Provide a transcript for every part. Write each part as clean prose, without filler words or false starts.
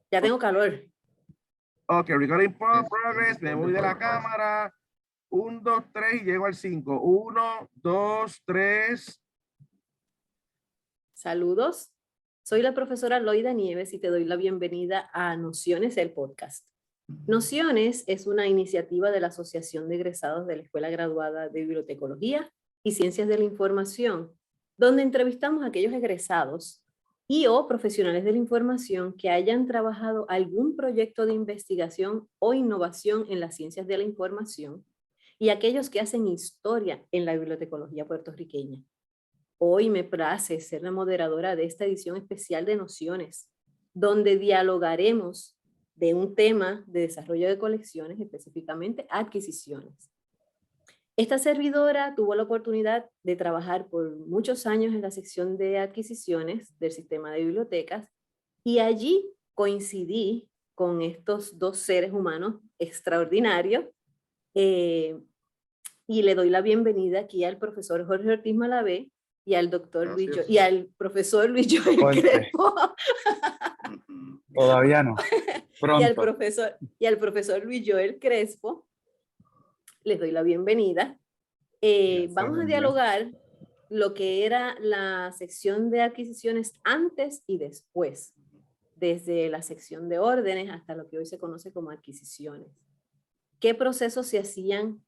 Ya tengo calor. Ok, recording progress. Me voy de la cámara. 1, 2, 3 y llego al 5. 1, 2, 3. Saludos. Soy la profesora Loida Nieves y te doy la bienvenida a Nociones, el podcast. Nociones es una iniciativa de la Asociación de Egresados de la Escuela Graduada de Bibliotecología y Ciencias de la Información, donde entrevistamos a aquellos egresados y o profesionales de la información que hayan trabajado algún proyecto de investigación o innovación en las ciencias de la información y aquellos que hacen historia en la bibliotecología puertorriqueña. Hoy me place ser la moderadora de esta edición especial de Nociones, donde dialogaremos de un tema de desarrollo de colecciones, específicamente adquisiciones. Esta servidora tuvo la oportunidad de trabajar por muchos años en la sección de adquisiciones del sistema de bibliotecas y allí coincidí con estos dos seres humanos extraordinarios y le doy la bienvenida aquí al profesor Jorge Ortiz Malavé y al doctor Luis y al profesor Luis Joel Crespo. Todavía no. Pronto. y al profesor Luis Joel Crespo, les doy la bienvenida. Vamos a dialogar lo que era la sección de adquisiciones antes y después, desde la sección de órdenes hasta lo que hoy se conoce como adquisiciones. ¿Qué procesos se hacían?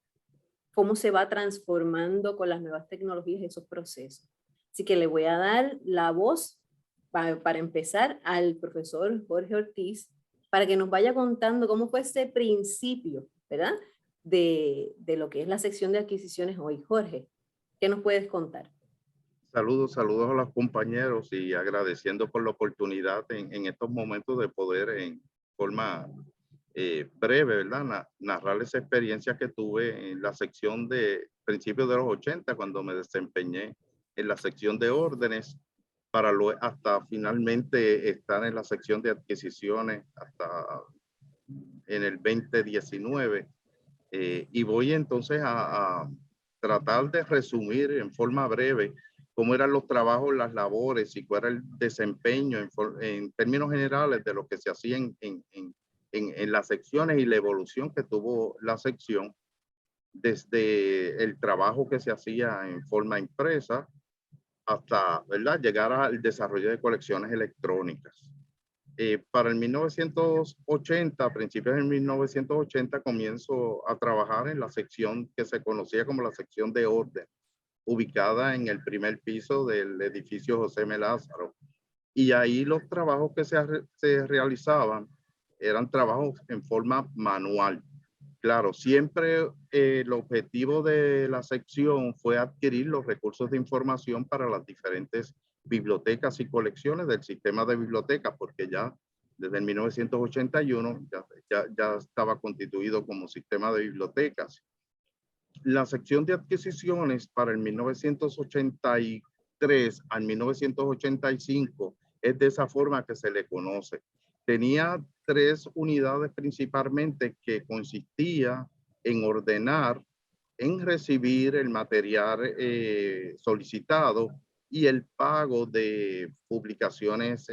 ¿Cómo se va transformando con las nuevas tecnologías esos procesos? Así que le voy a dar la voz para empezar al profesor Jorge Ortiz para que nos vaya contando cómo fue ese principio, ¿verdad? De lo que es la sección de adquisiciones hoy. Jorge, ¿qué nos puedes contar? Saludos a los compañeros y agradeciendo por la oportunidad en estos momentos de poder en forma breve, ¿verdad? Narrar esa experiencia que tuve en la sección de principios de los 80 cuando me desempeñé en la sección de órdenes para luego hasta finalmente estar en la sección de adquisiciones hasta en el 2019. Y voy entonces a tratar de resumir en forma breve cómo eran los trabajos, las labores y cuál era el desempeño en términos generales de lo que se hacía en las secciones y la evolución que tuvo la sección desde el trabajo que se hacía en forma impresa hasta, ¿verdad?, llegar al desarrollo de colecciones electrónicas. Para el 1980, a principios de 1980, comienzo a trabajar en la sección que se conocía como la sección de orden, ubicada en el primer piso del edificio José M. Lázaro. Y ahí los trabajos que se realizaban eran trabajos en forma manual. Claro, siempre el objetivo de la sección fue adquirir los recursos de información para las diferentes bibliotecas y colecciones del sistema de bibliotecas, porque ya desde el 1981 ya estaba constituido como sistema de bibliotecas. La sección de adquisiciones para el 1983 al 1985 es de esa forma que se le conoce. Tenía 3 unidades principalmente que consistía en ordenar, en recibir el material solicitado y el pago de publicaciones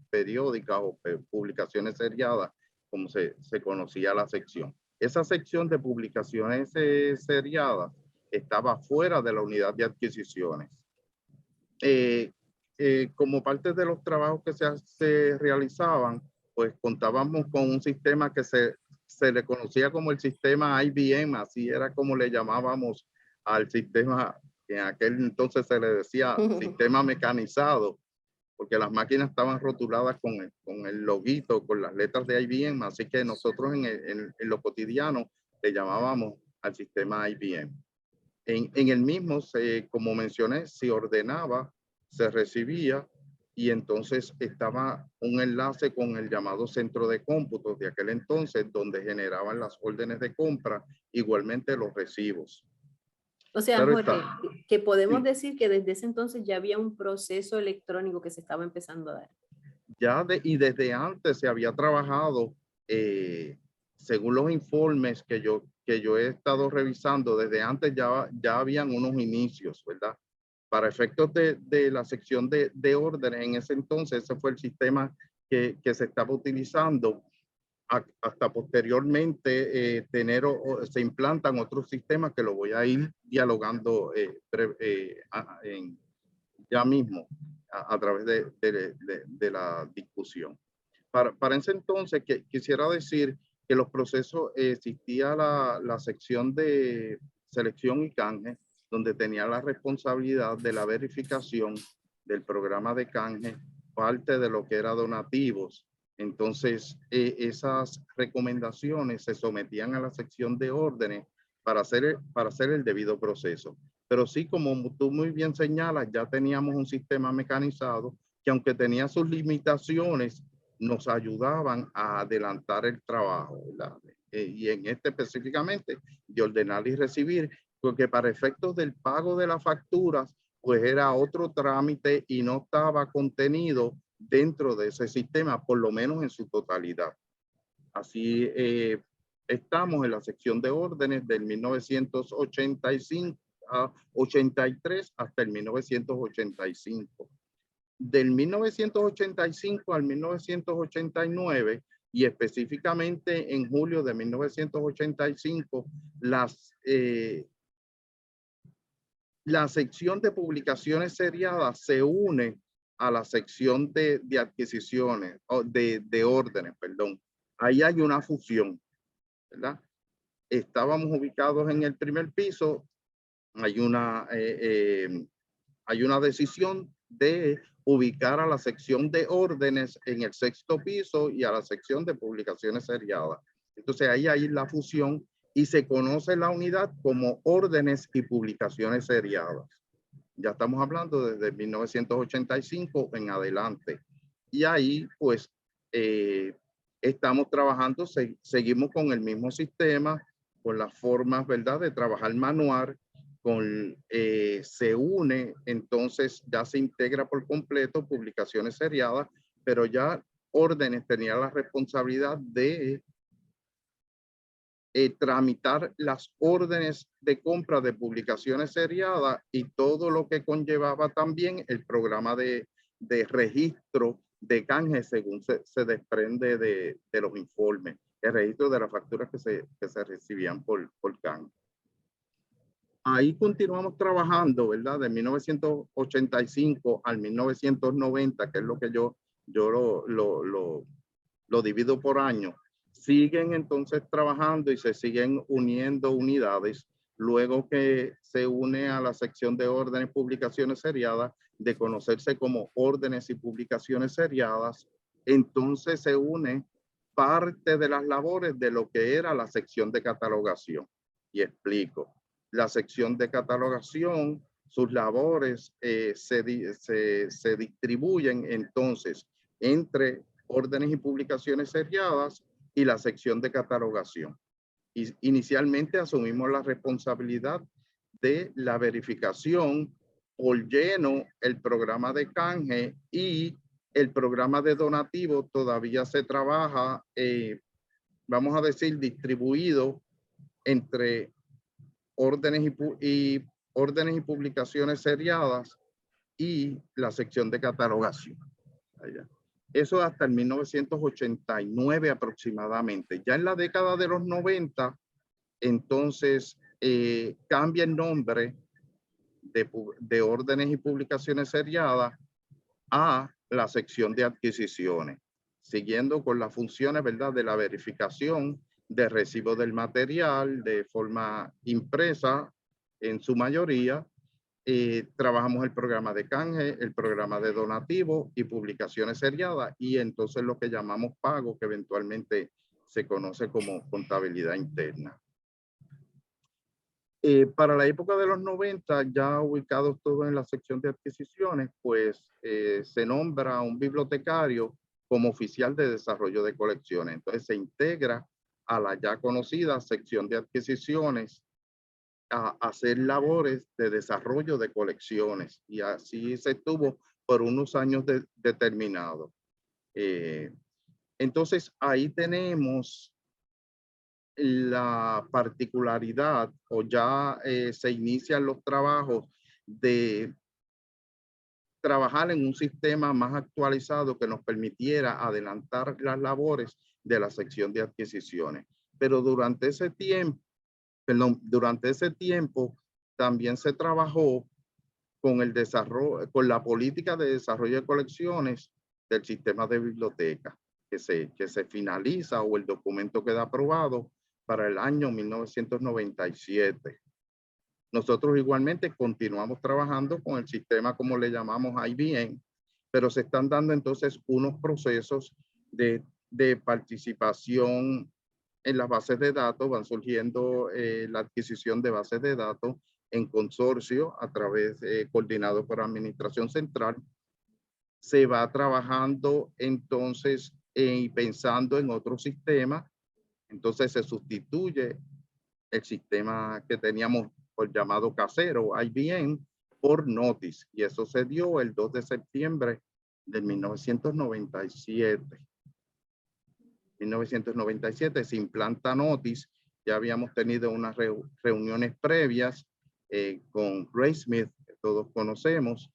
periódicas o publicaciones seriadas, como se conocía la sección. Esa sección de publicaciones seriadas estaba fuera de la unidad de adquisiciones. Como parte de los trabajos que se realizaban, pues contábamos con un sistema que se le conocía como el sistema IBM, así era como le llamábamos al sistema, que en aquel entonces se le decía sistema mecanizado, porque las máquinas estaban rotuladas con el loguito, con las letras de IBM, así que nosotros en lo cotidiano le llamábamos al sistema IBM. En el mismo, como mencioné, se ordenaba, se recibía y entonces estaba un enlace con el llamado centro de cómputos de aquel entonces, donde generaban las órdenes de compra, igualmente los recibos. O sea, Claro, Jorge, que podemos sí, decir que desde ese entonces ya había un proceso electrónico que se estaba empezando a dar. y desde antes se había trabajado, según los informes que yo he estado revisando, desde antes ya habían unos inicios, ¿verdad? Para efectos de la sección de órdenes, en ese entonces, ese fue el sistema que se estaba utilizando. Hasta posteriormente se implantan otros sistemas que lo voy a ir dialogando ya mismo a través de la discusión. Para ese entonces, quisiera decir que los procesos, existía la sección de selección y canje, donde tenía la responsabilidad de la verificación del programa de canje, parte de lo que era donativos. Entonces, esas recomendaciones se sometían a la sección de órdenes para hacer el debido proceso. Pero sí, como tú muy bien señalas, ya teníamos un sistema mecanizado que, aunque tenía sus limitaciones, nos ayudaban a adelantar el trabajo, ¿verdad? Y en este específicamente de ordenar y recibir, porque para efectos del pago de las facturas, pues era otro trámite y no estaba contenido dentro de ese sistema, por lo menos en su totalidad. Así estamos en la sección de órdenes del 1985 a 83 hasta el 1985. Del 1985 al 1989 y específicamente en julio de 1985, la sección de publicaciones seriadas se une a la sección de adquisiciones, o de órdenes, perdón. Ahí hay una fusión, ¿verdad? Estábamos ubicados en el primer piso, hay una decisión de ubicar a la sección de órdenes en el sexto piso y a la sección de publicaciones seriadas. Entonces ahí hay la fusión y se conoce la unidad como órdenes y publicaciones seriadas. Ya estamos hablando desde 1985 en adelante. Y ahí pues estamos trabajando, seguimos con el mismo sistema, con las formas, ¿verdad?, de trabajar manual. Se une, entonces ya se integra por completo publicaciones seriadas, pero ya órdenes tenía la responsabilidad de tramitar las órdenes de compra de publicaciones seriadas y todo lo que conllevaba también el programa de registro de canje, según se desprende de los informes, el registro de las facturas que se recibían por canje. Ahí continuamos trabajando, ¿verdad? De 1985 al 1990, que es lo que yo lo divido por año. Siguen entonces trabajando y se siguen uniendo unidades. Luego que se une a la sección de órdenes, publicaciones seriadas, de conocerse como órdenes y publicaciones seriadas, entonces se une parte de las labores de lo que era la sección de catalogación. Y explico. La sección de catalogación, sus labores se distribuyen entonces entre órdenes y publicaciones seriadas y la sección de catalogación. Y inicialmente asumimos la responsabilidad de la verificación por lleno, el programa de canje y el programa de donativo todavía se trabaja, vamos a decir, distribuido entre órdenes y publicaciones seriadas y la sección de catalogación. Allá. Eso hasta el 1989 aproximadamente. Ya en la década de los 90, entonces cambia el nombre de órdenes y publicaciones seriadas a la sección de adquisiciones, siguiendo con las funciones, ¿verdad?, de la verificación de recibo del material de forma impresa en su mayoría. Trabajamos el programa de canje, el programa de donativo y publicaciones seriadas y entonces lo que llamamos pago, que eventualmente se conoce como contabilidad interna. Para la época de los 90, ya ubicados todos en la sección de adquisiciones, pues se nombra un bibliotecario como oficial de desarrollo de colecciones. Entonces se integra a la ya conocida sección de adquisiciones a hacer labores de desarrollo de colecciones y así se estuvo por unos años determinados. Entonces ahí tenemos la particularidad o ya se inician los trabajos de trabajar en un sistema más actualizado que nos permitiera adelantar las labores de la sección de adquisiciones. Pero durante ese tiempo, también se trabajó con el desarrollo, con la política de desarrollo de colecciones del sistema de biblioteca, que se finaliza o el documento queda aprobado para el año 1997. Nosotros igualmente continuamos trabajando con el sistema, como le llamamos IBM, pero se están dando entonces unos procesos de participación en las bases de datos, van surgiendo la adquisición de bases de datos en consorcio a través coordinado por Administración Central. Se va trabajando entonces y pensando en otro sistema. Entonces se sustituye el sistema que teníamos por llamado casero, IBM, por Notice. Y eso se dio el 2 de septiembre de 1997. 1997 se implanta Notice. Ya habíamos tenido unas reuniones previas con Ray Smith, que todos conocemos,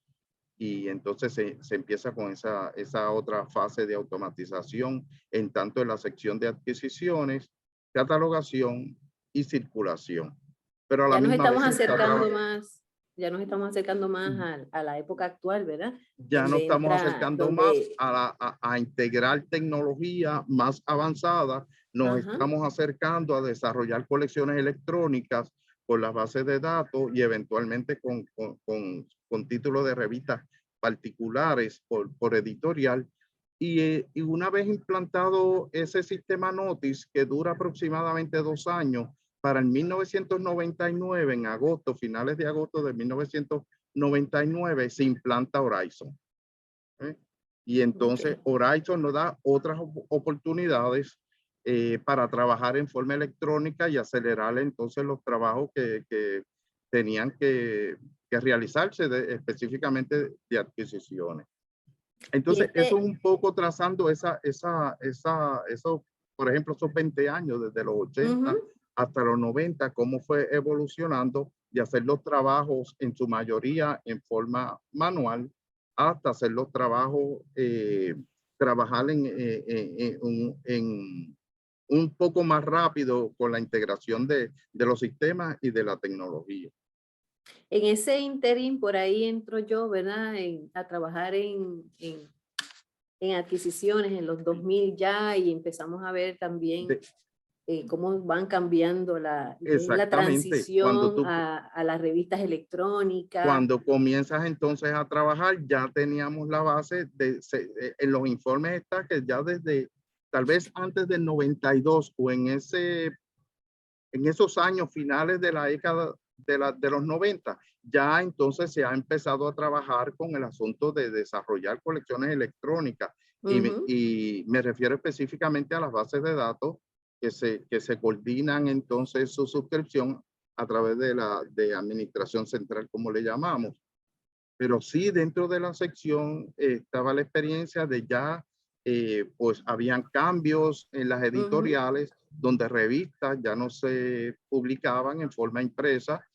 y entonces se empieza con esa otra fase de automatización en tanto en la sección de adquisiciones, catalogación y circulación. Pero a la Ya nos misma estamos vez acercando más, ya nos estamos acercando más a la época actual, ¿verdad? ya nos Donde estamos entra- acercando donde- más a integrar tecnología más avanzada. Nos Ajá. estamos acercando a desarrollar colecciones electrónicas con las bases de datos y eventualmente con títulos de revistas particulares por editorial. Y una vez implantado ese sistema Notice, que dura aproximadamente 2 años, para el 1999, en agosto, finales de agosto de 1999, se implanta Horizon. Y entonces Horizon nos da otras oportunidades para trabajar en forma electrónica y acelerar entonces los trabajos que tenían que realizarse específicamente de adquisiciones. Entonces, eso es un poco trazando por ejemplo, esos 20 años, desde los 80 hasta los 90, cómo fue evolucionando y hacer los trabajos en su mayoría en forma manual, hasta hacer los trabajos, trabajar en un poco más rápido con la integración de los sistemas y de la tecnología. En ese interín, por ahí entro yo, ¿verdad? A trabajar en adquisiciones en los 2000 ya, y empezamos a ver también cómo van cambiando la Exactamente. transición a las revistas electrónicas. Cuando comienzas entonces a trabajar, ya teníamos la base en los informes está que ya desde tal vez antes del 92 o en esos años finales de la década de los 90, ya entonces se ha empezado a trabajar con el asunto de desarrollar colecciones electrónicas. Y me refiero específicamente a las bases de datos que se coordinan entonces su suscripción a través de Administración Central, como le llamamos. Pero sí, dentro de la sección estaba la experiencia de ya, pues habían cambios en las editoriales, donde revistas ya no se publicaban en forma impresa,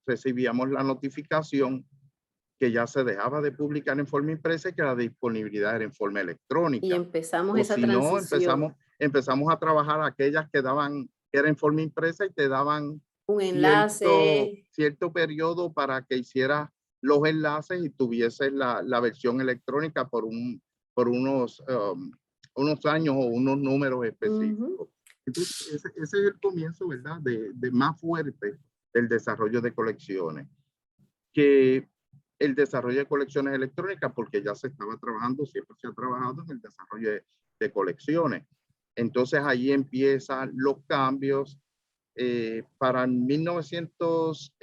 recibíamos la notificación que ya se dejaba de publicar en forma impresa y que la disponibilidad era en forma electrónica. Y empezamos o esa si transición. No, empezamos a trabajar aquellas que era en forma impresa y te daban un enlace. cierto periodo para que hicieras los enlaces y tuvieses la versión electrónica por unos años o unos números específicos. Entonces, ese es el comienzo, ¿verdad? De más fuerte del desarrollo de colecciones. Que el desarrollo de colecciones electrónicas, porque ya se estaba trabajando, siempre se ha trabajado en el desarrollo de colecciones. Entonces, ahí empiezan los cambios. Para 1900,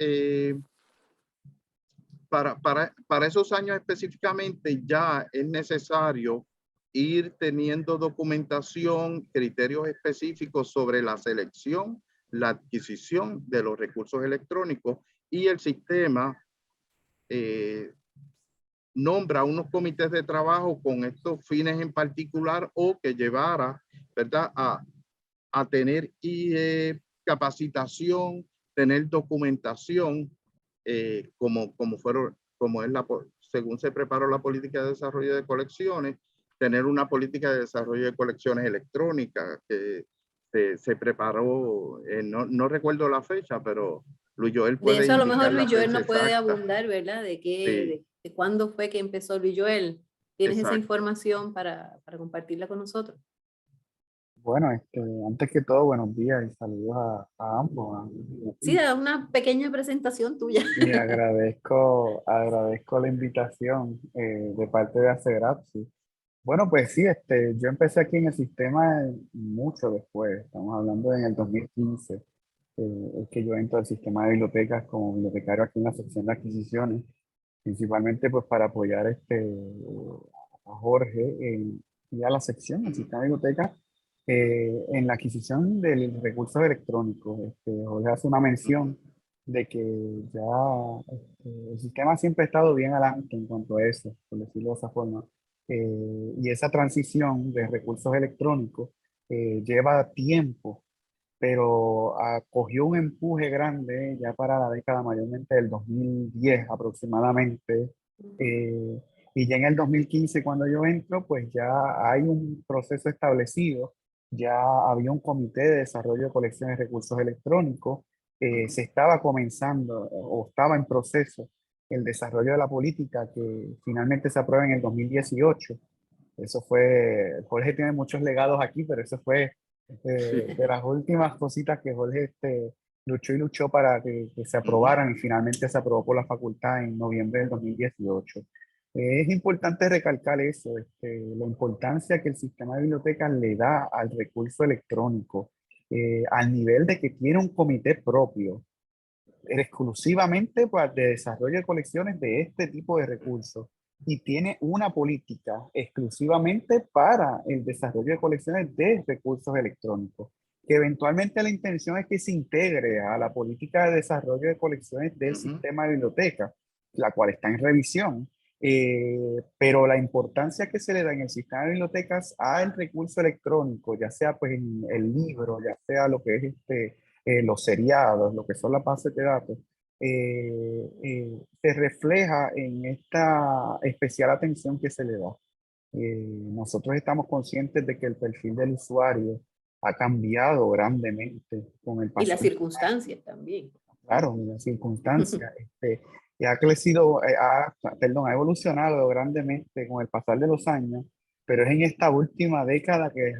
para esos años específicamente, ya es necesario ir teniendo documentación, criterios específicos sobre la selección, la adquisición de los recursos electrónicos, y el sistema nombra unos comités de trabajo con estos fines en particular, o que llevara, ¿verdad?, a tener capacitación, tener documentación, como según se preparó la política de desarrollo de colecciones, tener una política de desarrollo de colecciones electrónicas que se preparó, no recuerdo la fecha, pero Luis Joel De puede eso a lo mejor indicar la Luis Joel fecha no puede exacta. abundar, ¿verdad? De Sí, de cuándo fue que empezó Luis Joel. ¿Tienes esa exacto. información para compartirla con nosotros? Bueno, antes que todo, buenos días y saludos a ambos. Sí, da una pequeña presentación tuya. Y agradezco la invitación de parte de ACERAPSI. Bueno, pues sí, yo empecé aquí en el sistema mucho después, estamos hablando en el 2015, es que yo entro al sistema de bibliotecas como bibliotecario aquí en la sección de adquisiciones, principalmente pues para apoyar a Jorge y a la sección, el sistema de bibliotecas, en la adquisición de recursos electrónicos. Jorge hace una mención de que ya el sistema siempre ha estado bien adelante en cuanto a eso, por decirlo de esa forma. Y esa transición de recursos electrónicos lleva tiempo, pero cogió un empuje grande ya para la década mayormente del 2010 aproximadamente. eh, y ya en el 2015 cuando yo entro, pues ya hay un proceso establecido, ya había un comité de desarrollo de colecciones de recursos electrónicos, se estaba comenzando o estaba en proceso el desarrollo de la política que finalmente se aprueba en el 2018. Eso fue, Jorge tiene muchos legados aquí, pero eso fue de las últimas cositas que Jorge luchó y luchó para que se aprobaran y finalmente se aprobó por la facultad en noviembre del 2018. Es importante recalcar eso, la importancia que el sistema de bibliotecas le da al recurso electrónico, al nivel de que tiene un comité propio exclusivamente pues, de desarrollo de colecciones de este tipo de recursos y tiene una política exclusivamente para el desarrollo de colecciones de recursos electrónicos, que eventualmente la intención es que se integre a la política de desarrollo de colecciones del sistema de biblioteca, la cual está en revisión. Pero la importancia que se le da en el sistema de bibliotecas al recurso electrónico, ya sea pues en el libro, ya sea lo que es los seriados, lo que son las bases de datos, se refleja en esta especial atención que se le da. Nosotros estamos conscientes de que el perfil del usuario ha cambiado grandemente con el Y paso las del circunstancias también. claro, en las circunstancias, y ha crecido, perdón, ha evolucionado grandemente con el pasar de los años, pero es en esta última década que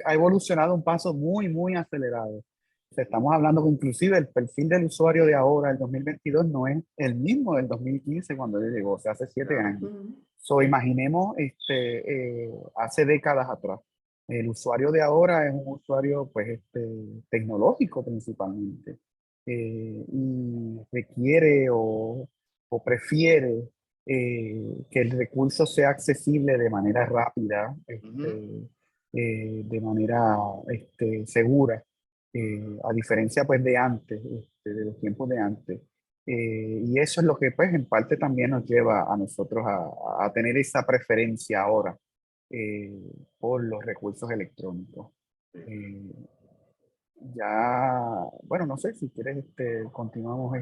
ha evolucionado a un paso muy, muy acelerado. O sea, estamos hablando que inclusive el perfil del usuario de ahora, el 2022, no es el mismo del 2015 cuando él llegó, o sea, hace 7 años. So, imaginemos hace décadas atrás. El usuario de ahora es un usuario pues, tecnológico principalmente y requiere o prefiere que el recurso sea accesible de manera rápida, de manera segura, a diferencia pues de antes, de los tiempos de antes. Y eso es lo que pues en parte también nos lleva a nosotros a tener esa preferencia ahora eh, por los recursos electrónicos. Eh, ya, bueno, no sé si quieres, continuamos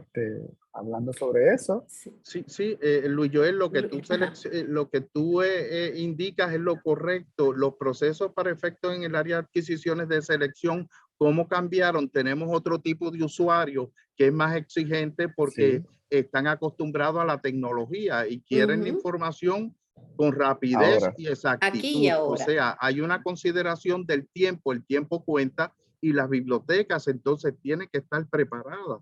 hablando sobre eso. Sí, Luis Joel, lo que tú indicas es lo correcto. Los procesos para efectos en el área de adquisiciones de selección, ¿cómo cambiaron? Tenemos otro tipo de usuario que es más exigente porque están acostumbrados a la tecnología y quieren la información con rapidez Ahora, y exactitud. Aquí y ahora. O sea, hay una consideración del tiempo, el tiempo cuenta y las bibliotecas entonces tienen que estar preparadas,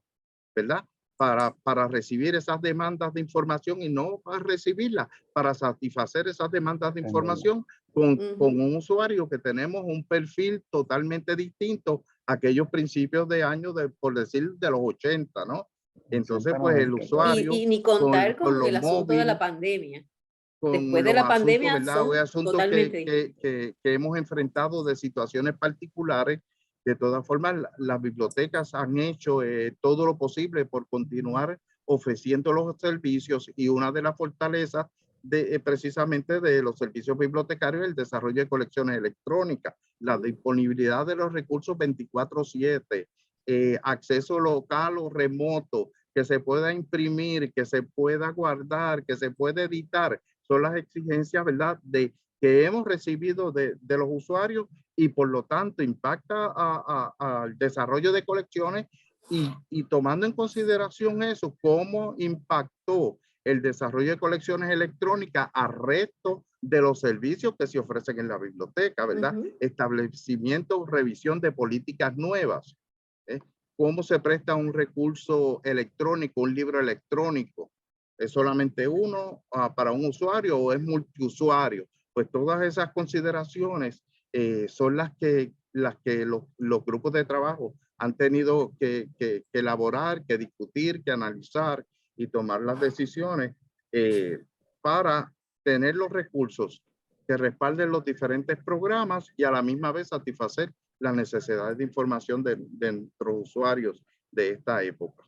¿verdad? Para recibir esas demandas de información y no para recibirlas, para satisfacer esas demandas de información con un usuario que tenemos un perfil totalmente distinto a aquellos principios de años, por decir, de los 80, ¿no? Entonces, pues el usuario Y ni contar con los el asunto de la móviles, pandemia. con Después de los la asuntos, pandemia ¿verdad? Hay son asuntos totalmente distintos. que hemos enfrentado de situaciones particulares. De todas formas, las bibliotecas han hecho todo lo posible por continuar ofreciendo los servicios y una de las fortalezas precisamente de los servicios bibliotecarios es el desarrollo de colecciones electrónicas, la disponibilidad de los recursos 24/7, acceso local o remoto, que se pueda imprimir, que se pueda guardar, que se pueda editar, son las exigencias, ¿verdad?, que hemos recibido de los usuarios y por lo tanto impacta al desarrollo de colecciones y tomando en consideración eso, cómo impactó el desarrollo de colecciones electrónicas al resto de los servicios que se ofrecen en la biblioteca, ¿verdad? Establecimiento, revisión de políticas nuevas. ¿Cómo se presta un recurso electrónico, un libro electrónico? ¿Es solamente uno para un usuario o es multiusuario? Pues todas esas consideraciones son las que los grupos de trabajo han tenido que elaborar, que discutir, que analizar y tomar las decisiones para tener los recursos que respalden los diferentes programas y a la misma vez satisfacer las necesidades de información de nuestros usuarios de esta época.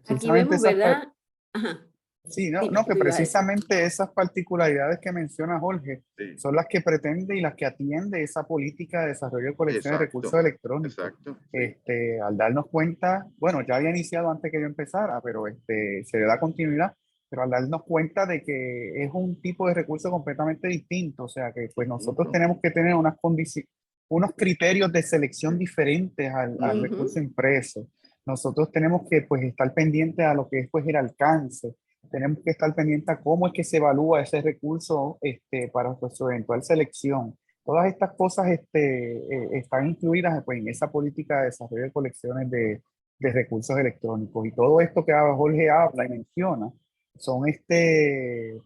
Aquí Precisamente vemos, ¿verdad? Ajá. Sí, no, Dime, no, que tú ibas a decir. precisamente esas particularidades que menciona Jorge Sí. son las que pretende y las que atiende esa política de desarrollo de colección de recursos electrónicos. Exacto. Sí. Al darnos cuenta, bueno, ya había iniciado antes que yo empezara, pero se le da continuidad, pero al darnos cuenta de que es un tipo de recurso completamente distinto, o sea que pues nosotros tenemos que tener unas condiciones, unos criterios de selección diferentes al recurso impreso. Nosotros tenemos que pues estar pendientes a lo que es pues el alcance. Tenemos que estar pendientes a cómo es que se evalúa ese recurso para pues, su eventual selección. Todas estas cosas están incluidas pues, en esa política de desarrollo de colecciones de recursos electrónicos. Y todo esto que Jorge habla y menciona son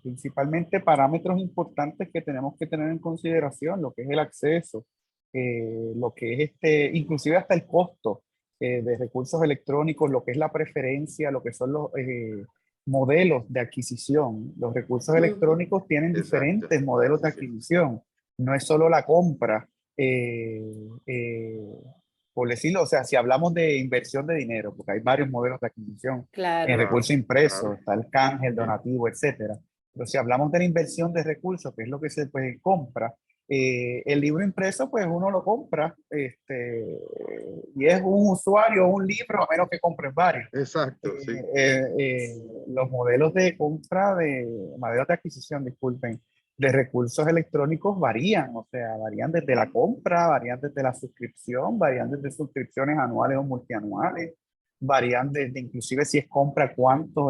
principalmente parámetros importantes que tenemos que tener en consideración, lo que es el acceso, lo que es inclusive hasta el costo de recursos electrónicos, lo que es la preferencia, lo que son los modelos de adquisición. Los recursos electrónicos tienen diferentes modelos de adquisición. No es solo la compra, por decirlo, o sea, si hablamos de inversión de dinero, porque hay varios modelos de adquisición en recursos impresos, está el canje, el donativo, etcétera. Pero si hablamos de la inversión de recursos, que es lo que se pues, compra, el libro impreso, pues uno lo compra y es un usuario, un libro, a menos que compres varios. Exacto, sí. Los modelos de compra, modelos de adquisición, disculpen, de recursos electrónicos varían, o sea, varían desde la compra, varían desde la suscripción, varían desde suscripciones anuales o multianuales, varían desde inclusive si es compra, cuántos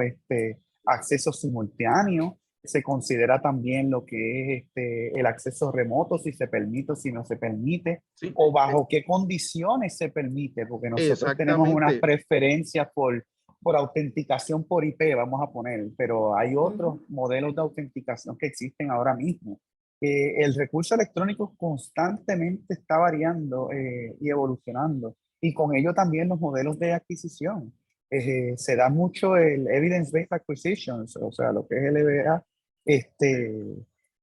accesos simultáneos. Se considera también lo que es el acceso remoto, si se permite o si no se permite, o bajo qué condiciones se permite, porque nosotros tenemos unas preferencias por autenticación por IP, vamos a poner, pero hay otros modelos de autenticación que existen ahora mismo. El recurso electrónico constantemente está variando y evolucionando, y con ello también los modelos de adquisición. Se da mucho el Evidence-Based Acquisitions, o sea, lo que es el EBA, y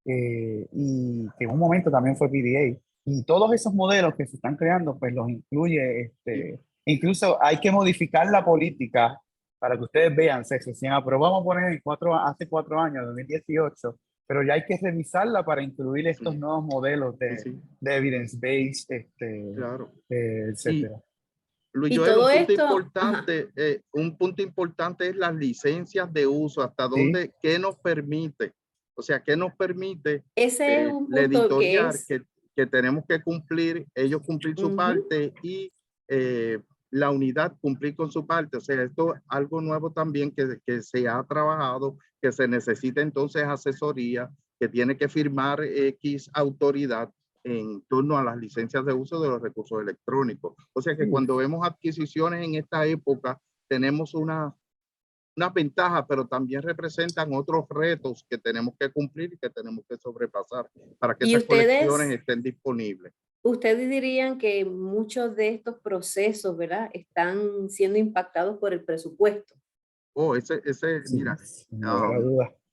que en un momento también fue PDA. Y todos esos modelos que se están creando, pues los incluye, incluso hay que modificar la política para que ustedes vean, se aprobamos a poner hace 4 años, 2018, pero ya hay que revisarla para incluir estos nuevos modelos de evidence-based, etcétera. Luis Joel, un punto importante es las licencias de uso, hasta dónde, qué nos permite, o sea, qué nos permite ese es un punto la editorial que que tenemos que cumplir, ellos cumplir su parte y la unidad cumplir con su parte. O sea, esto es algo nuevo también que se ha trabajado, que se necesita entonces asesoría, que tiene que firmar X autoridad en torno a las licencias de uso de los recursos electrónicos. O sea que cuando vemos adquisiciones en esta época, tenemos una ventaja, pero también representan otros retos que tenemos que cumplir y que tenemos que sobrepasar para que esas colecciones estén disponibles. ¿Ustedes dirían que muchos de estos procesos, ¿verdad?, están siendo impactados por el presupuesto? Mira.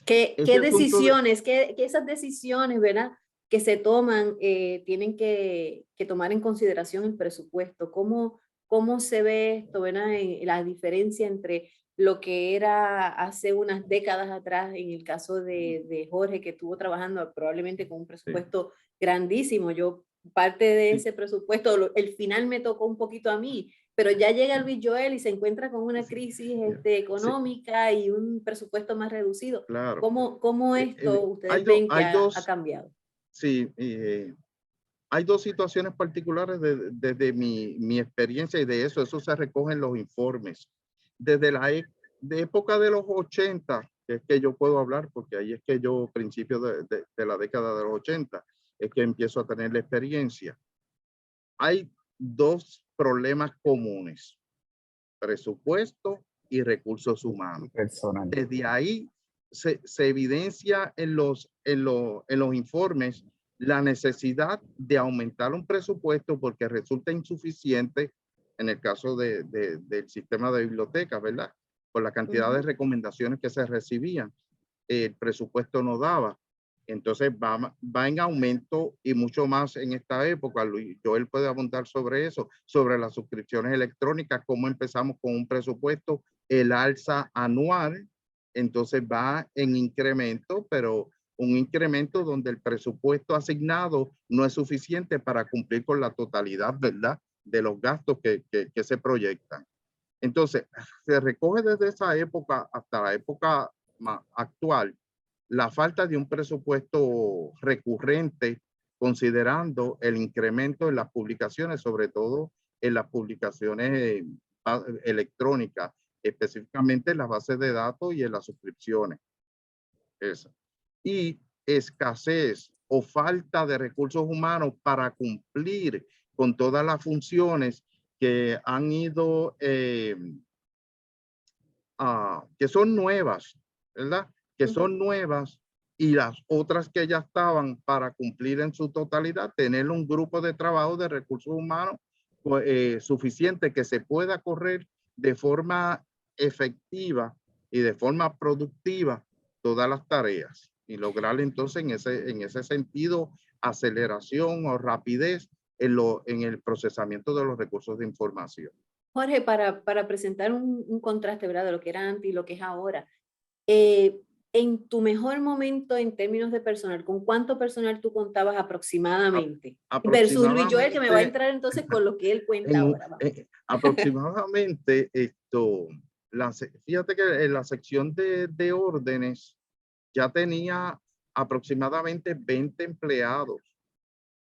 ¿Qué decisiones, qué esas decisiones, ¿verdad?, que se toman, tienen que tomar en consideración el presupuesto? ¿Cómo se ve esto, ¿verdad?, la diferencia entre lo que era hace unas décadas atrás, en el caso de Jorge, que estuvo trabajando probablemente con un presupuesto grandísimo? Yo parte de ese presupuesto, el final me tocó un poquito a mí, pero ya llega Luis Joel y se encuentra con una crisis económica y un presupuesto más reducido. Claro. ¿Cómo esto ustedes Hay ven que hay ha dos, cambiado? sí, hay dos situaciones particulares desde mi experiencia y de eso se recoge en los informes. Desde la de época de los 80, que es que yo puedo hablar, porque ahí es que yo, principios de la década de los 80, es que empiezo a tener la experiencia. Hay dos problemas comunes: presupuesto y recursos humanos. Personal. Desde ahí se evidencia en los informes la necesidad de aumentar un presupuesto porque resulta insuficiente en el caso del sistema de bibliotecas, ¿verdad? Por la cantidad de recomendaciones que se recibían, el presupuesto no daba. Entonces va en aumento y mucho más en esta época. Luis Joel puede apuntar sobre eso, sobre las suscripciones electrónicas, cómo empezamos con un presupuesto, el alza anual, entonces va en incremento, pero un incremento donde el presupuesto asignado no es suficiente para cumplir con la totalidad, ¿verdad?, de los gastos que se proyectan. Entonces, se recoge desde esa época hasta la época actual la falta de un presupuesto recurrente, considerando el incremento en las publicaciones, sobre todo en las publicaciones electrónicas, específicamente en las bases de datos y en las suscripciones. Eso. Y escasez o falta de recursos humanos para cumplir con todas las funciones que han ido, que son nuevas, ¿verdad? Que son nuevas, y las otras que ya estaban para cumplir en su totalidad, tener un grupo de trabajo de recursos humanos suficiente que se pueda correr de forma efectiva y de forma productiva todas las tareas y lograr entonces en ese sentido aceleración o rapidez en el procesamiento de los recursos de información. Jorge, para presentar un contraste, ¿verdad?, de lo que era antes y lo que es ahora, en tu mejor momento en términos de personal, ¿con cuánto personal tú contabas aproximadamente? Versus Luis Joel, que me va a entrar entonces con lo que él cuenta ahora. Aproximadamente fíjate que en la sección de órdenes ya tenía aproximadamente 20 empleados.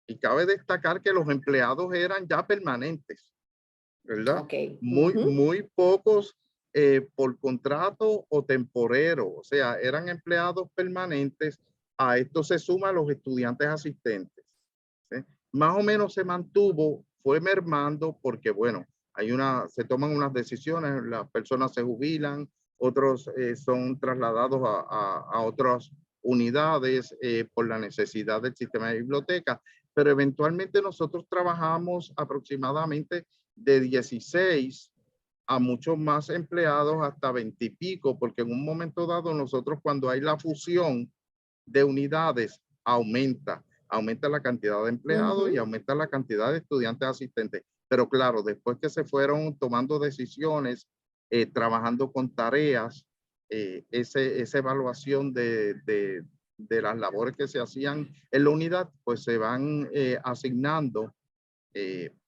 Y cabe destacar que los empleados eran ya permanentes, ¿verdad? Okay. Muy pocos por contrato o temporero, o sea, eran empleados permanentes. A esto se suman los estudiantes asistentes, ¿sí? Más o menos se mantuvo, fue mermando porque, bueno, se toman unas decisiones, las personas se jubilan, otros son trasladados a otras unidades por la necesidad del sistema de bibliotecas, pero eventualmente nosotros trabajamos aproximadamente de 16 a muchos más empleados, hasta 20 y pico, porque en un momento dado nosotros, cuando hay la fusión de unidades, aumenta la cantidad de empleados y aumenta la cantidad de estudiantes asistentes. Pero claro, después que se fueron tomando decisiones, trabajando con tareas, esa evaluación de las labores que se hacían en la unidad, pues se van asignando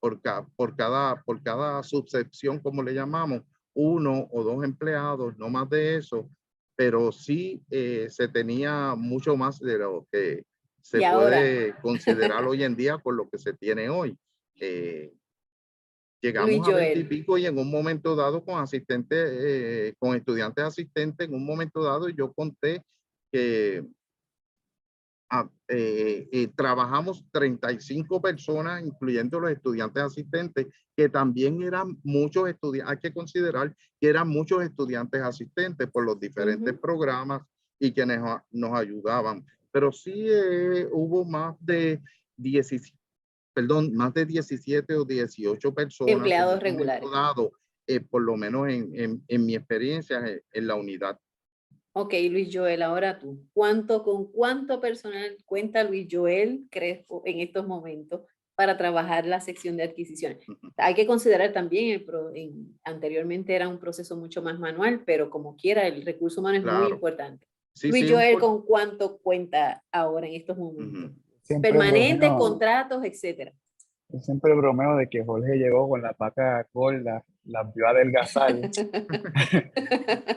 por cada subsección, como le llamamos, 1 o 2 empleados, no más de eso, pero sí se tenía mucho más de lo que se puede considerar hoy en día con lo que se tiene hoy. Llegamos a 20 y pico, y en un momento dado con asistentes, con estudiantes asistentes, en un momento dado yo conté que trabajamos 35 personas, incluyendo los estudiantes asistentes, que también eran muchos estudiantes. Hay que considerar que eran muchos estudiantes asistentes por los diferentes programas y quienes nos ayudaban. Pero sí hubo más de 17 o 18 personas. Empleados regulares. Dado, por lo menos en mi experiencia en la unidad. Ok, Luis Joel, ahora tú. ¿Con cuánto personal cuenta Luis Joel Crespo en estos momentos para trabajar la sección de adquisiciones? Hay que considerar también, anteriormente era un proceso mucho más manual, pero como quiera, el recurso humano es muy importante. Sí, Luis Joel, ¿con cuánto cuenta ahora en estos momentos? Siempre Permanentes, contratos, etcétera. Yo siempre bromeo de que Jorge llegó con la paca gorda, las vio adelgazar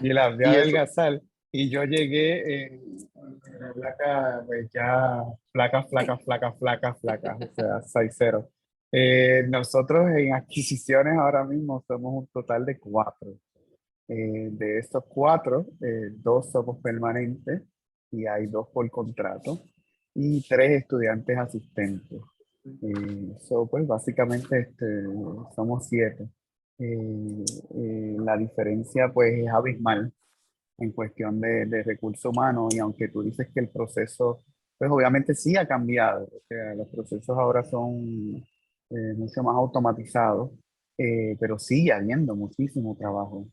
y las vio Y eso, adelgazar y yo llegué en placa, pues ya flaca, flaca, flaca, flaca, flaca, o sea, 6-0. Nosotros en adquisiciones ahora mismo somos un total de 4. De estos 4, 2 somos permanentes y hay 2 por contrato y 3 estudiantes asistentes. Pues básicamente somos 7. La diferencia pues es abismal en cuestión de recursos humanos y aunque tú dices que el proceso pues obviamente sí ha cambiado, o sea, los procesos ahora son mucho más automatizados, pero sigue habiendo muchísimo trabajo.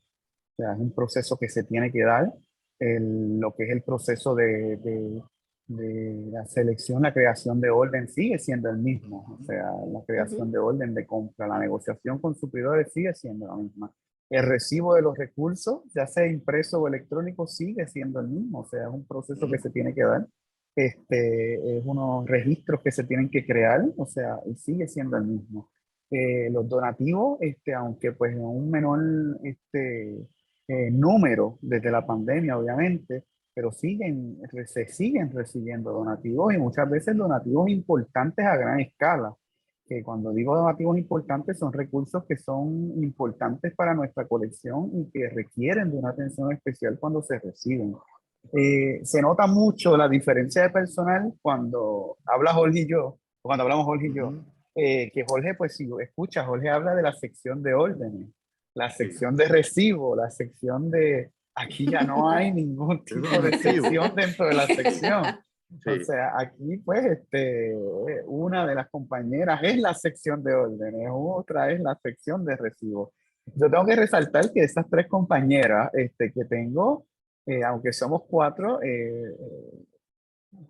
O sea, es un proceso que se tiene que dar. Lo que es el proceso de la selección, la creación de orden sigue siendo el mismo. O sea, la creación Ujú. de orden de compra, la negociación con suppliidores sigue siendo la misma. El recibo de los recursos, ya sea impreso o electrónico, sigue siendo el mismo. O sea, es un proceso que se tiene que dar. Es unos registros que se tienen que crear, o sea, y sigue siendo el mismo. Los donativos, aunque pues en un menor número desde la pandemia, obviamente, pero se siguen recibiendo donativos y muchas veces donativos importantes a gran escala. Que cuando digo donativos importantes son recursos que son importantes para nuestra colección y que requieren de una atención especial cuando se reciben. Se nota mucho la diferencia de personal cuando habla Jorge y yo, cuando hablamos Jorge y yo, ujú, que Jorge, pues si escucha, Jorge habla de la sección de órdenes, la sí, sección de recibo, la sección de... Aquí ya no hay ningún es tipo de donativo. sección dentro de la sección. O Sí, sea, aquí pues una de las compañeras es la sección de órdenes, otra es la sección de recibo. Yo tengo que resaltar que esas 3 compañeras que tengo, aunque somos 4,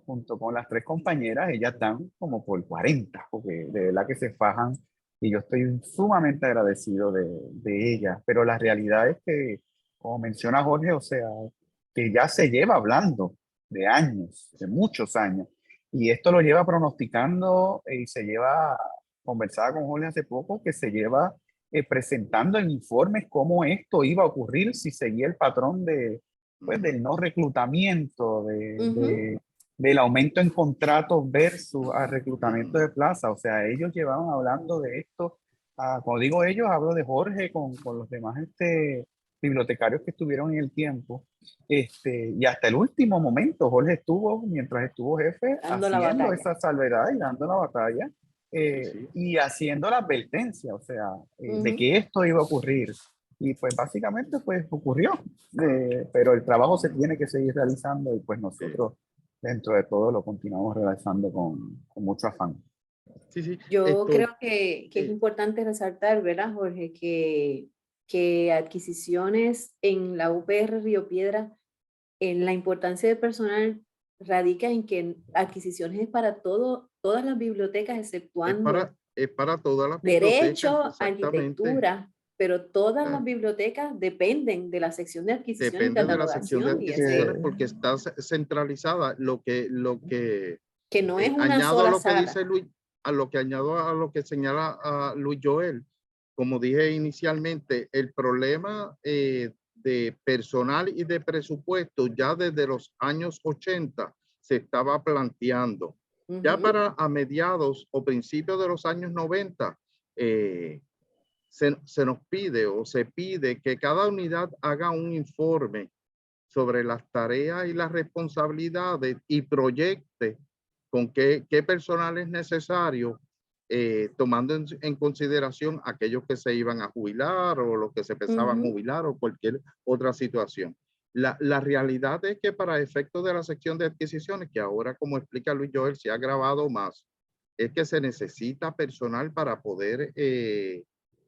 junto con las 3 compañeras, ellas están como por 40, porque de verdad que se fajan y yo estoy sumamente agradecido de ellas. Pero la realidad es que, como menciona Jorge, o sea, que ya se lleva hablando de años, de muchos años, y esto lo lleva pronosticando y se lleva, conversaba con Jorge hace poco, que se lleva presentando en informes cómo esto iba a ocurrir si seguía el patrón pues, ujú, del no reclutamiento, Ujú. del aumento en contratos versus al reclutamiento de plaza. O sea, ellos llevaban hablando de esto. Cuando digo ellos, hablo de Jorge con los demás bibliotecarios que estuvieron en el tiempo. Y hasta el último momento, Jorge estuvo, mientras estuvo jefe, Dando la haciendo batalla. esa salvedad y dando la batalla sí, sí. y haciendo la advertencia, o sea, de Ujú. que esto iba a ocurrir. Y pues básicamente pues ocurrió, pero el trabajo se tiene que seguir realizando y pues Sí, nosotros dentro de todo lo continuamos realizando con mucho afán. sí, sí. Yo Esto, creo que es eh, importante resaltar, ¿verdad, Jorge? Que adquisiciones en la UPR Río Piedra, en la importancia del personal radica en que adquisiciones es para todas las bibliotecas, exceptuando es para todas las bibliotecas, derecho, exactamente. arquitectura, pero todas las Ah, bibliotecas dependen de la sección de adquisición y depende de la sección de catalogación, y eso adquisiciones Eh, porque está centralizada. que no es una Añado a sola lo que dice sala. Luis, a lo que añado a lo que señala a Luis Joel, como dije inicialmente, el problema de personal y de presupuesto ya desde los años 80 se estaba planteando. Ya Ujú. para a mediados o principios de los años 90, eh, se nos pide o se pide que cada unidad haga un informe sobre las tareas y las responsabilidades y proyecte con qué personal es necesario, tomando en consideración aquellos que se iban a jubilar o los que se pensaban Ujú. jubilar o cualquier otra situación. La realidad es que para efectos de la sección de adquisiciones, que ahora, como explica Luis Joel, se ha agravado más, es que se necesita personal para poder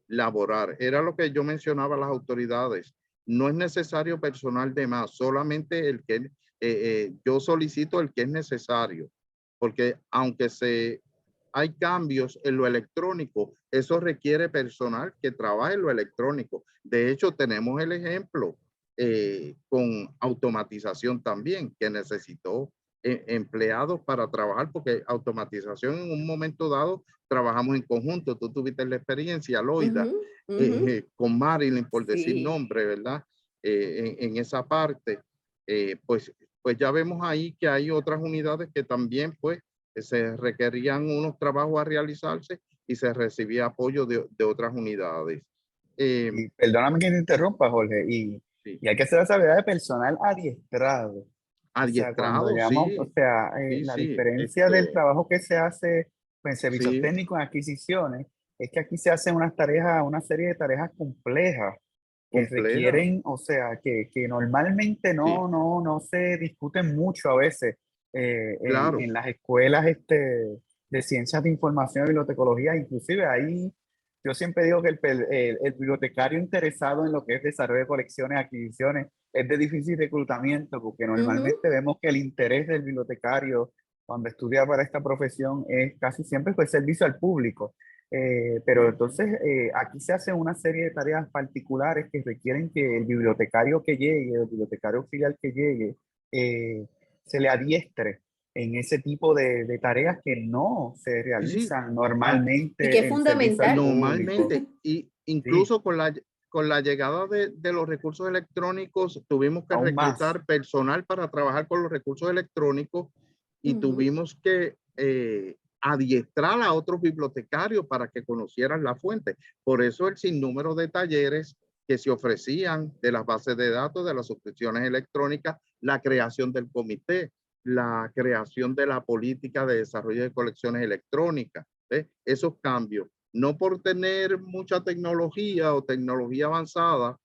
laborar. Era lo que yo mencionaba a las autoridades. No es necesario personal de más, solamente yo solicito el que es necesario, porque aunque hay cambios en lo electrónico, eso requiere personal que trabaje en lo electrónico. De hecho, tenemos el ejemplo con automatización también, que necesitó empleados para trabajar, porque automatización en un momento dado trabajamos en conjunto. Tú tuviste la experiencia, Loida, Ujú, ujú. con Marilyn, por decir Sí. nombre, ¿verdad? En esa parte, pues ya vemos ahí que hay otras unidades que también pues se requerían unos trabajos a realizarse y se recibía apoyo de otras unidades. Y perdóname que te interrumpa, Jorge, Sí. y hay que hacer la salvedad de personal adiestrado. O sea, cuando Adiestrado, llamamos, o sí, sea, sí, la sí, diferencia del trabajo que se hace en servicios sí, técnicos en adquisiciones es que aquí se hacen unas tareas, una serie de tareas complejas que compleja, requieren, o sea, que normalmente sí, no se discuten mucho a veces claro, en las escuelas de ciencias de información y bibliotecología. Inclusive ahí yo siempre digo que el bibliotecario interesado en lo que es desarrollo de colecciones, adquisiciones, es de difícil reclutamiento porque Ujú, normalmente vemos que el interés del bibliotecario cuando estudia para esta profesión es casi siempre pues servicio al público. Pero sí, entonces aquí se hacen una serie de tareas particulares que requieren que el bibliotecario que llegue, el bibliotecario auxiliar que llegue, eh, se le adiestre en ese tipo de tareas que no se sí, sí, realizan y que es normalmente en servicio al fundamental. público. normalmente, y Sí, incluso con la llegada de los recursos electrónicos, tuvimos que aún más. reclutar personal para trabajar con los recursos electrónicos y Ujú, tuvimos que adiestrar a otros bibliotecarios para que conocieran la fuente. Por eso el sinnúmero de talleres que se ofrecían de las bases de datos, de las suscripciones electrónicas, la creación del comité, la creación de la política de desarrollo de colecciones electrónicas. Esos cambios, no por tener mucha tecnología o tecnología avanzada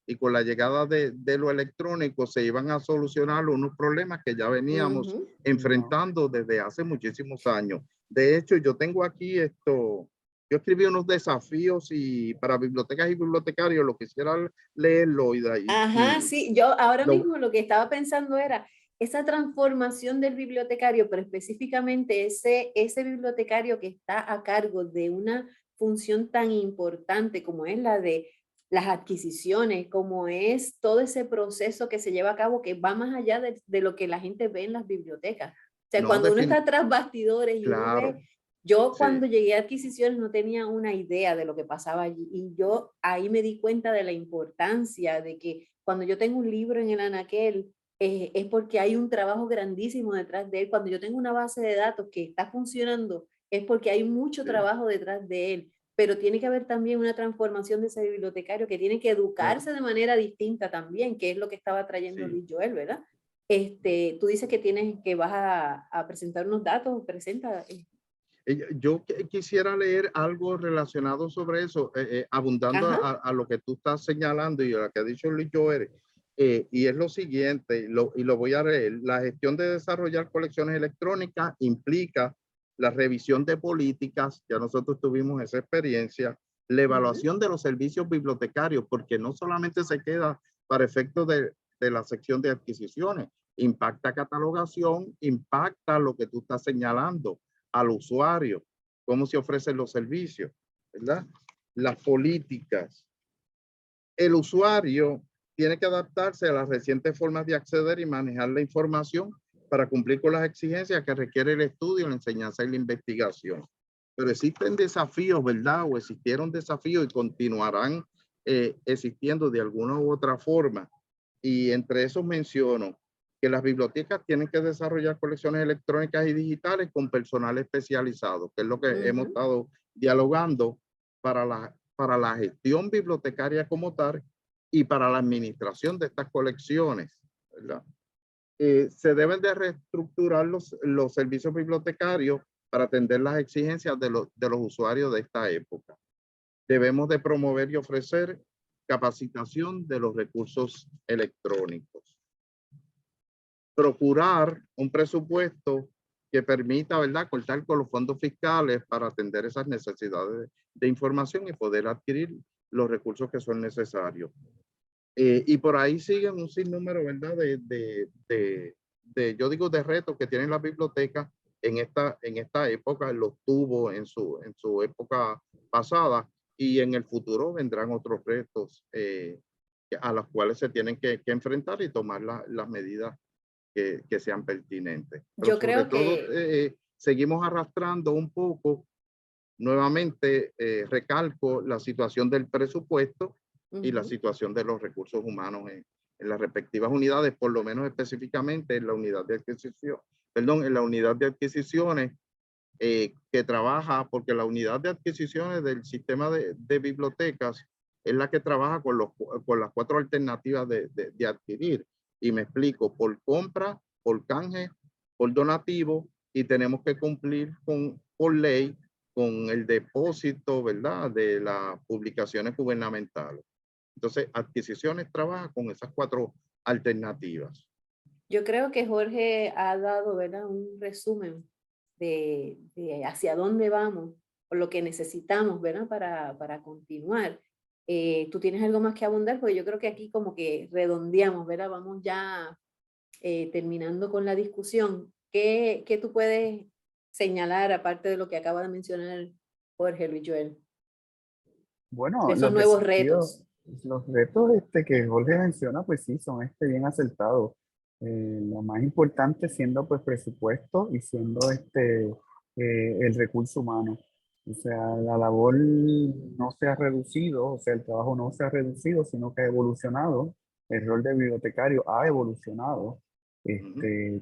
y con la llegada de lo electrónico se iban a solucionar unos problemas que ya veníamos ujú. No. enfrentando desde hace muchísimos años. De hecho, yo tengo aquí esto, yo escribí unos desafíos y para bibliotecas y bibliotecarios lo quisiera leerlo Ajá, y sí, yo ahora lo, mismo lo que estaba pensando era esa transformación del bibliotecario, pero específicamente ese bibliotecario que está a cargo de una función tan importante como es la de las adquisiciones, como es todo ese proceso que se lleva a cabo que va más allá de lo que la gente ve en las bibliotecas. O sea, no cuando uno defin, está tras bastidores y uno claro, ve, yo sí, cuando llegué a adquisiciones no tenía una idea de lo que pasaba allí y yo ahí me di cuenta de la importancia de que cuando yo tengo un libro en el anaquel es porque hay un trabajo grandísimo detrás de él. Cuando yo tengo una base de datos que está funcionando es porque hay mucho sí, trabajo detrás de él. Pero tiene que haber también una transformación de ese bibliotecario que tiene que claro, educarse de manera distinta también, que es lo que estaba trayendo sí. Luis Joel, ¿verdad? Tú dices que tienes que vas a presentar unos datos, presenta. Yo quisiera leer algo relacionado sobre eso, abundando Ajá. a lo que tú estás señalando y a lo que ha dicho Luis Joel, y es lo siguiente, y lo voy a leer. La gestión de desarrollar colecciones electrónicas implica la revisión de políticas, ya nosotros tuvimos esa experiencia, la Uh-huh. evaluación de los servicios bibliotecarios, porque no solamente se queda para efectos de la sección de adquisiciones, impacta catalogación, impacta lo que tú estás señalando al usuario, cómo se ofrecen los servicios, ¿verdad? Las políticas. El usuario tiene que adaptarse a las recientes formas de acceder y manejar la información para cumplir con las exigencias que requiere el estudio, la enseñanza y la investigación. Pero existen desafíos, ¿verdad? O existieron desafíos y continuarán existiendo de alguna u otra forma. Y entre esos menciono que las bibliotecas tienen que desarrollar colecciones electrónicas y digitales con personal especializado, que es lo que hemos Uh-huh. estado dialogando para la gestión bibliotecaria como tal y para la administración de estas colecciones, ¿verdad? Se deben de reestructurar los servicios bibliotecarios para atender las exigencias de los usuarios de esta época. Debemos de promover y ofrecer capacitación de los recursos electrónicos. Procurar un presupuesto que permita, ¿verdad?, contar con los fondos fiscales para atender esas necesidades de información y poder adquirir los recursos que son necesarios. Y por ahí siguen un sinnúmero, ¿verdad?, yo digo, de retos que tienen las bibliotecas en esta época, los tuvo en su época pasada y en el futuro vendrán otros retos a los cuales se tienen que enfrentar y tomar las medidas que sean pertinentes. Pero Yo sobre creo todo, que seguimos arrastrando un poco, nuevamente recalco la situación del presupuesto y la situación de los recursos humanos en las respectivas unidades, por lo menos específicamente en la unidad de adquisición, perdón, en la unidad de adquisiciones que trabaja, porque la unidad de adquisiciones del sistema de bibliotecas es la que trabaja con las 4 alternativas de adquirir. Y me explico, por compra, por canje, por donativo, y tenemos que cumplir por ley con el depósito, ¿verdad?, de las publicaciones gubernamentales. Entonces, adquisiciones trabaja con esas 4 alternativas. yo creo que Jorge ha dado, ¿verdad?, un resumen de hacia dónde vamos o lo que necesitamos, ¿verdad?, para continuar. ¿Tú tienes algo más que abundar? Porque yo creo que aquí como que redondeamos, ¿verdad? Vamos ya terminando con la discusión. ¿Qué tú puedes señalar, aparte de lo que acaba de mencionar Jorge, Luis Joel, Bueno, de esos nuevos retos? los retos que Jorge menciona, pues sí, son bien acertados. Lo más importante siendo pues presupuesto y siendo el recurso humano. O sea, la labor no se ha reducido, o sea, el trabajo no se ha reducido, sino que ha evolucionado. El rol del bibliotecario ha evolucionado.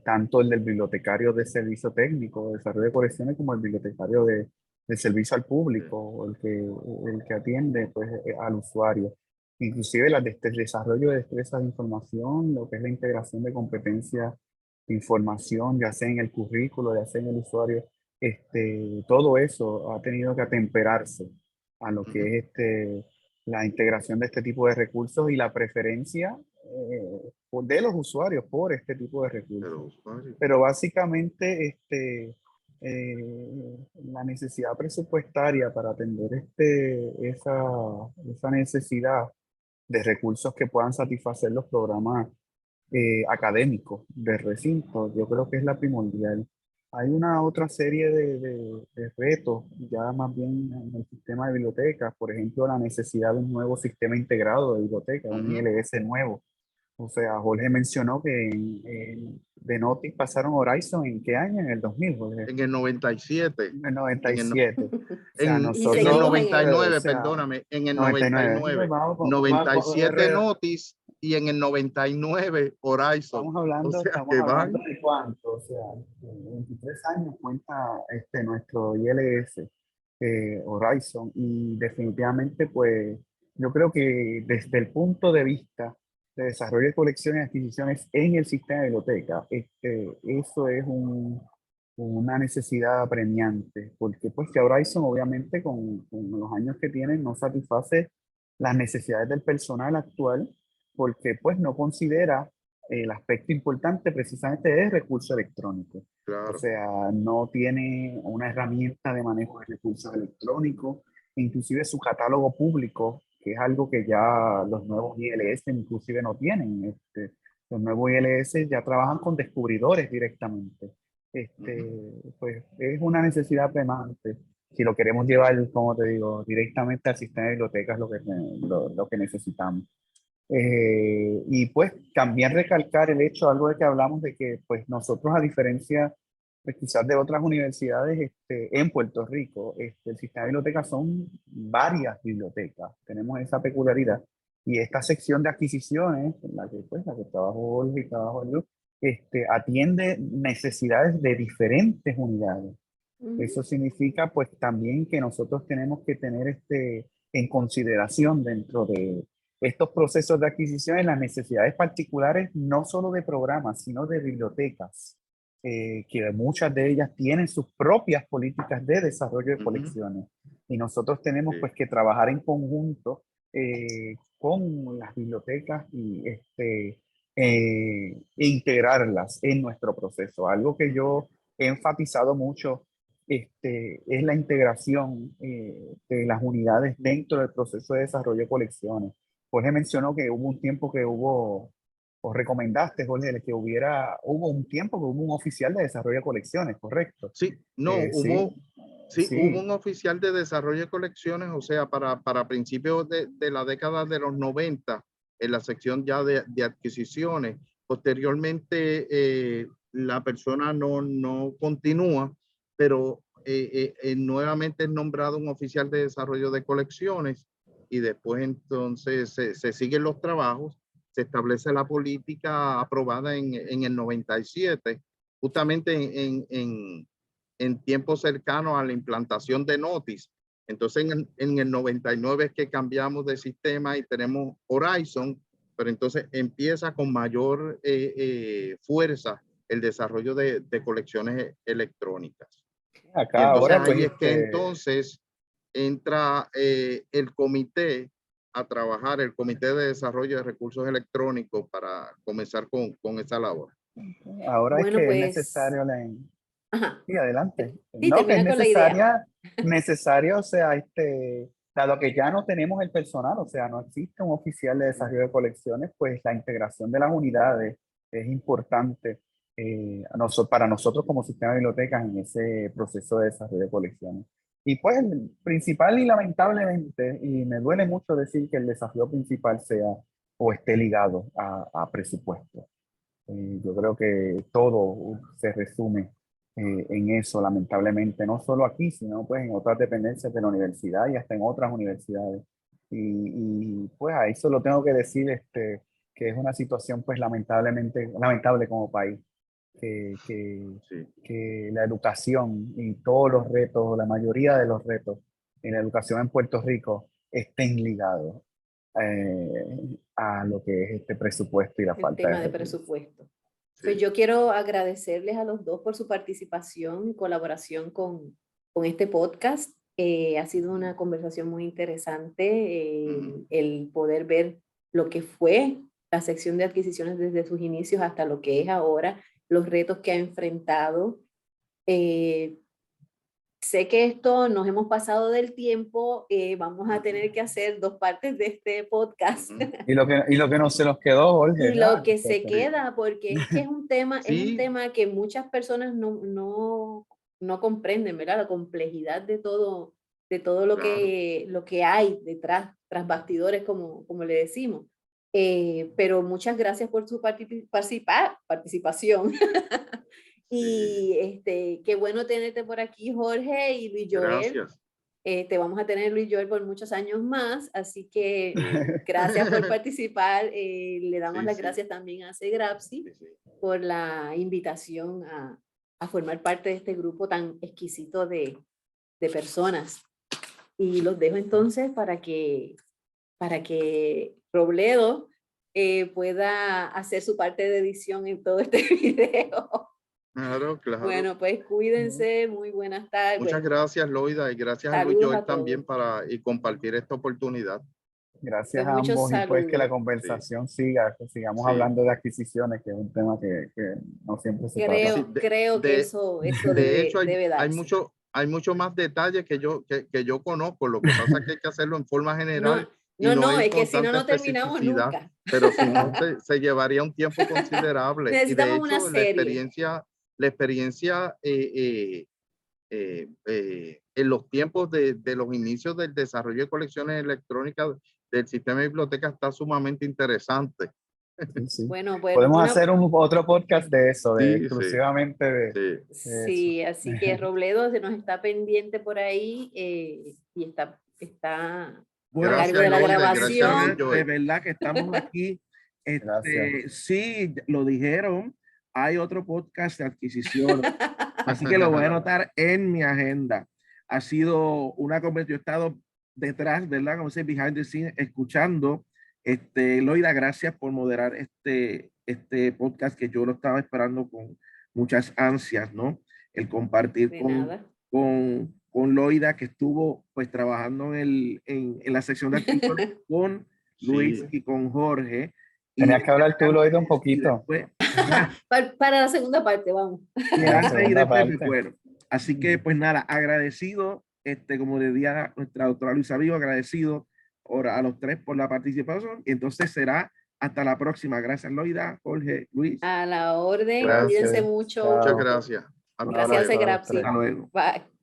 Tanto el del bibliotecario de servicio técnico, de desarrollo de colecciones, como el bibliotecario de servicio al público, el que atiende pues, al usuario. Inclusive el desarrollo de destrezas de información, lo que es la integración de competencias de información, ya sea en el currículo, ya sea en el usuario, todo eso ha tenido que atemperarse a lo que es la integración de este tipo de recursos y la preferencia de los usuarios por este tipo de recursos. Pero básicamente la necesidad presupuestaria para atender esa necesidad de recursos que puedan satisfacer los programas académicos de recinto, yo creo que es la primordial. Hay una otra serie de retos, ya más bien en el sistema de bibliotecas, por ejemplo, la necesidad de un nuevo sistema integrado de bibliotecas, un ILS nuevo. O sea, Jorge mencionó que de Notis pasaron Horizon ¿en qué año? En el 2000, Jorge. En el 97. En el 97. O sea, En nosotros, el seguimos 99, o sea, perdóname, en el 99. 99. Vamos, 97 Notis y en el 99 Horizon. estamos hablando de cuánto, o sea, 23 años cuenta nuestro ILS Horizon, y definitivamente pues yo creo que desde el punto de vista de desarrollo de colecciones y adquisiciones en el sistema de biblioteca, eso es una necesidad apremiante, porque pues que Horizon obviamente con los años que tiene no satisface las necesidades del personal actual, porque pues no considera el aspecto importante precisamente de recurso electrónico. Claro. O sea, no tiene una herramienta de manejo de recursos electrónicos, inclusive su catálogo público, que es algo que ya los nuevos ILS inclusive no tienen. Los nuevos ILS ya trabajan con descubridores directamente. Pues es una necesidad apremiante. Si lo queremos llevar, como te digo, directamente al sistema de bibliotecas, lo que necesitamos. Y pues también recalcar el hecho, algo de que hablamos, de que pues nosotros, a diferencia pues, quizás de otras universidades en Puerto Rico, el sistema de bibliotecas son varias bibliotecas, tenemos esa peculiaridad. Y esta sección de adquisiciones, en la que trabajo Jorge y trabajo yo, atiende necesidades de diferentes unidades. Eso significa pues también que nosotros tenemos que tener en consideración dentro de estos procesos de adquisición las necesidades particulares, no solo de programas, sino de bibliotecas, que muchas de ellas tienen sus propias políticas de desarrollo de colecciones. Y nosotros tenemos pues que trabajar en conjunto con las bibliotecas y e integrarlas en nuestro proceso. Algo que yo he enfatizado mucho es la integración de las unidades dentro del proceso de desarrollo de colecciones. Jorge mencionó que hubo un tiempo que o recomendaste, Jorge, que hubo un tiempo que hubo un oficial de desarrollo de colecciones, ¿correcto? Sí, no, sí. hubo un oficial de desarrollo de colecciones, o sea, para principios de la década de los 90, en la sección ya de adquisiciones, posteriormente la persona no continúa, pero nuevamente es nombrado un oficial de desarrollo de colecciones y después entonces se siguen los trabajos, se establece la política aprobada en el 97, justamente en tiempo cercano a la implantación de Notice. Entonces en el 99 es que cambiamos de sistema y tenemos Horizon, pero entonces empieza con mayor fuerza el desarrollo de colecciones electrónicas. Y Acá entonces ahora, pues, ahí es que entonces entra el comité a trabajar, el Comité de Desarrollo de Recursos Electrónicos para comenzar con esa labor. ahora es Bueno, que es pues, necesario ajá. Sí, adelante. Sí, No, que es termina con la idea. necesario, o sea, dado que ya no tenemos el personal, o sea, no existe un oficial de desarrollo de colecciones, pues la integración de las unidades es importante para nosotros como sistema de bibliotecas en ese proceso de desarrollo de colecciones. Y pues el principal y lamentablemente, y me duele mucho decir que el desafío principal sea o esté ligado a presupuesto. Yo creo que todo se resume en eso, lamentablemente, no solo aquí, sino pues en otras dependencias de la universidad y hasta en otras universidades. Pues a eso lo tengo que decir, que es una situación pues lamentablemente, lamentable como país, Sí. que la educación y todos los retos, la mayoría de los retos en la educación en Puerto Rico estén ligados a lo que es este presupuesto y la El falta de tema de recursos. presupuesto. Sí. Pues yo quiero agradecerles a los dos por su participación y colaboración con este podcast. Ha sido una conversación muy interesante, el poder ver lo que fue la sección de adquisiciones desde sus inicios hasta lo que es ahora, los retos que ha enfrentado. Sé que esto nos hemos pasado del tiempo, vamos a tener que hacer 2 partes de este podcast. Y lo que no se nos quedó, Jorge, Y lo que se queda, porque es que es un tema Sí. que muchas personas no comprenden, ¿verdad? La complejidad de todo lo Claro. que hay detrás, tras bastidores, como le decimos. Pero muchas gracias por su participación. Sí. Y qué bueno tenerte por aquí, Jorge y Luis Joel. Gracias. Te vamos a tener, Luis Joel, por muchos años más, así que gracias por participar. Le damos Sí, las sí. gracias también a Cegrapsi Sí, sí. por la invitación a formar parte de este grupo tan exquisito de personas. Y los dejo entonces para que Robledo pueda hacer su parte de edición en todo este video. Claro, claro. Bueno, pues cuídense, muy buenas tardes. Muchas Bueno, gracias, Loida, y gracias a Luis saludos Joel a todos. también y compartir esta oportunidad. Gracias Pues a muchos ambos y pues que la saludos. conversación siga, que sigamos Sí. hablando de adquisiciones, que es un tema que no siempre se Creo, trata. Sí, creo que eso de hecho, debe hay darse. mucho más detalles que yo conozco. Lo que pasa es que hay que hacerlo en forma general y no No, ir es que con si no, tanta no terminamos especificidad, nunca. pero si no, se llevaría un tiempo considerable. Y de Necesitamos una hecho, serie. la experiencia en los tiempos de los inicios del desarrollo de colecciones electrónicas del sistema de biblioteca está sumamente interesante. Sí, sí. Bueno, pues Podemos hacer otro podcast de eso, de Sí, sí, exclusivamente de sí. eso. sí, así que Robledo se nos está pendiente por ahí y está Bueno, a cargo Gracias, de la Loida, y gracias, Luis grabación. de Joel. verdad que estamos aquí. Gracias. Sí, lo dijeron, hay otro podcast de adquisición, así que lo voy a anotar en mi agenda. Ha sido una conversación, yo he estado detrás, ¿verdad? Como se behind the scenes, escuchando. Loida, gracias por moderar este podcast que yo lo estaba esperando con muchas ansias, ¿no? El compartir De nada. con Loida, que estuvo pues trabajando en la sección de actividades con Luis Sí. y con Jorge. Tenías que hablar tú, Loida, un Y poquito. después, Para la segunda parte, vamos. y En la antes y segunda después me parte. fueron. Así que pues nada, agradecido, como le di a nuestra doctora Luisa Vivo, agradecido ahora a los 3 por la participación. Y entonces será hasta la próxima. Gracias, Loida, Jorge, Luis. A la orden, Gracias. cuídense Gracias. mucho. Muchas Chao. gracias. Un Hasta Gracias, abrazo luego. a los Cegrapsi. tres. Hasta luego. Bye.